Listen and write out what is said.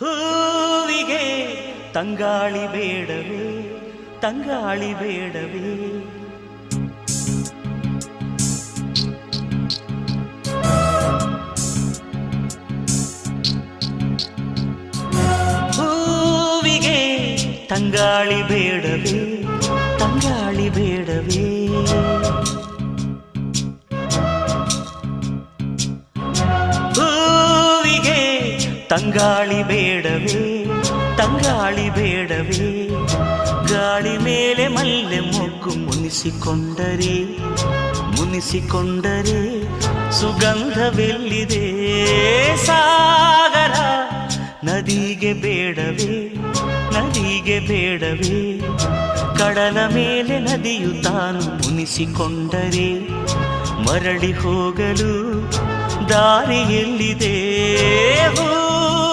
ಹೂವಿಗೆ ತಂಗಾಳಿ ಬೇಡವೇ, ತಂಗಾಳಿ ಬೇಡವೇ. ಹೂವಿಗೆ ತಂಗಾಳಿ ಬೇಡವೇ, ತಂಗಾಳಿ ಬೇಡವೇ. ಹೂವಿಗೆ ತಂಗಾಳಿ ಬೇಡವೇ, ತಂಗಾಳಿ ಬೇಡವೇ. ಗಾಳಿ ಮೇಲೆ ಮಲ್ಲೆ ಮೊಗ್ಗು ಮುನಿಸಿಕೊಂಡರೆ, ಮುನಿಸಿಕೊಂಡರೆ ಸುಗಂಧವೆಲ್ಲಿದೆ. ಸಾಗರ ನದಿಗೆ ಬೇಡವೇ, ನದಿಗೆ ಬೇಡವೇ. ಕಡಲ ಮೇಲೆ ನದಿಯು ತಾನು ಮುನಿಸಿಕೊಂಡರೆ ಮರಳಿ ಹೋಗಲು ದಾರಿಯೆಲ್ಲಿದೆ.